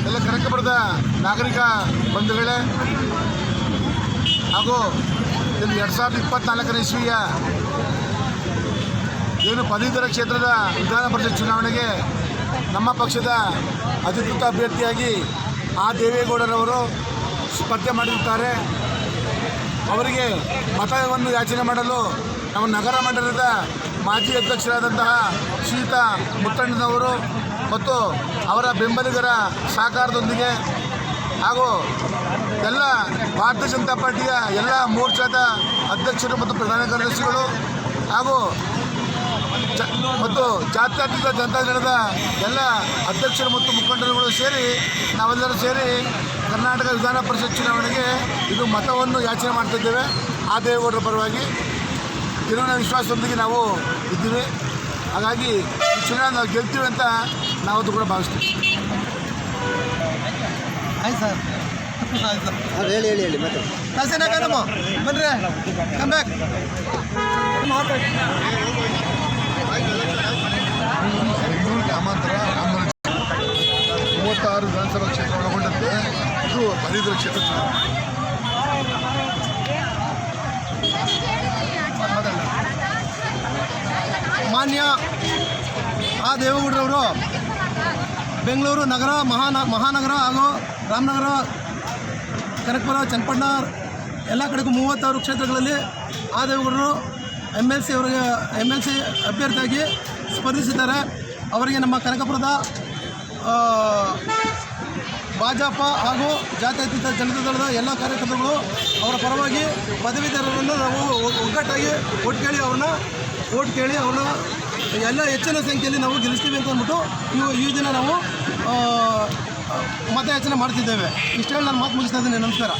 ಎಲ್ಲ ಕನಕಪುರದ ನಾಗರಿಕ ಬಂಧುಗಳೇ ಹಾಗೂ 2024ನೇ ಇಸ್ವಿಯ ಏನು ಪದವೀಧರ ಕ್ಷೇತ್ರದ ವಿಧಾನ ಪರಿಷತ್ ಚುನಾವಣೆಗೆ ನಮ್ಮ ಪಕ್ಷದ ಅಧಿಕೃತ ಅಭ್ಯರ್ಥಿಯಾಗಿ ದೇವೇಗೌಡರವರು ಸ್ಪರ್ಧೆ ಮಾಡಿರುತ್ತಾರೆ. ಅವರಿಗೆ ಮತವನ್ನು ಯಾಚನೆ ಮಾಡಲು ನಮ್ಮ ನಗರ ಮಂಡಲದ ಮಾಜಿ ಅಧ್ಯಕ್ಷರಾದಂತಹ ಶ್ರೀಯುತ ಮುತ್ತಣ್ಣನವರು ಮತ್ತು ಅವರ ಬೆಂಬಲಿಗರ ಸಹಕಾರದೊಂದಿಗೆ ಹಾಗೂ ಎಲ್ಲ ಭಾರತೀಯ ಜನತಾ ಪಾರ್ಟಿಯ ಎಲ್ಲ ಮೋರ್ಚಾದ ಅಧ್ಯಕ್ಷರು ಮತ್ತು ಪ್ರಧಾನ ಕಾರ್ಯದರ್ಶಿಗಳು ಹಾಗೂ ಜಾತ್ಯತೀತ ಜನತಾದಳದ ಎಲ್ಲ ಅಧ್ಯಕ್ಷರು ಮತ್ತು ಮುಖಂಡರುಗಳು ಸೇರಿ ನಾವೆಲ್ಲರೂ ಸೇರಿ ಕರ್ನಾಟಕ ವಿಧಾನ ಪರಿಷತ್ ಚುನಾವಣೆಗೆ ಇದು ಮತವನ್ನು ಯಾಚನೆ ಮಾಡ್ತಿದ್ದೇವೆ. ದೇವೇಗೌಡರ ಪರವಾಗಿ ಜನರ ವಿಶ್ವಾಸದೊಂದಿಗೆ ನಾವು ಇದ್ದೀವಿ. ಹಾಗಾಗಿ ಈ ಚುನಾವಣೆ ನಾವು ಗೆಲ್ತೀವಿ ಅಂತ ನಾವದು ಕೂಡ ಭಾವಿಸ್ತೀವಿ. ಆಯ್ತು ಸರ್, ಹೇಳಿ ಮತ್ತೆ ಬನ್ರಿ ಕಮ್ ಬ್ಯಾಕ್. ಬೆಂಗಳೂರು ಗ್ರಾಮಾಂತರ 36 ವಿಧಾನಸಭಾ ಕ್ಷೇತ್ರ ಒಳಗೊಂಡಂತೆ ಇದು ಪದವೀಧರ ಕ್ಷೇತ್ರ ಚುನಾವಣೆ. ಮಾನ್ಯ ದೇವೇಗೌಡರವರು ಬೆಂಗಳೂರು ನಗರ ಮಹಾನಗರ ಹಾಗೂ ರಾಮನಗರ, ಕನಕಪುರ, ಚನ್ನಪಟ್ಟಣ ಎಲ್ಲ ಕಡೆಗೂ 36 ಕ್ಷೇತ್ರಗಳಲ್ಲಿ ದೇವೇಗೌಡರು MLC ಅಭ್ಯರ್ಥಿಯಾಗಿ ಸ್ಪರ್ಧಿಸಿದ್ದಾರೆ. ಅವರಿಗೆ ನಮ್ಮ ಕನಕಪುರದ ಭಾಜಪ ಹಾಗೂ ಜಾತ್ಯತೀತ ಜನತಾದಳದ ಎಲ್ಲ ಕಾರ್ಯಕರ್ತರುಗಳು ಅವರ ಪರವಾಗಿ ಪದವೀಧರರನ್ನು ನಾವು ಒಗ್ಗಟ್ಟಾಗಿ ಓಟ್ ಕೇಳಿ ಅವ್ರನ್ನ ಎಲ್ಲ ಹೆಚ್ಚಿನ ಸಂಖ್ಯೆಯಲ್ಲಿ ನಾವು ಗೆಲ್ಲಿಸ್ತೀವಿ ಅಂತ ಅಂದ್ಬಿಟ್ಟು ಈ ದಿನ ನಾವು ಮತಯಾಚನೆ ಮಾಡ್ತಿದ್ದೇವೆ. ಇಷ್ಟು ಹೇಳಿ ನಾನು ಮಾತು ಮುಗಿಸ್ತಾ ಇದ್ದೀನಿ. ನಮಸ್ಕಾರ.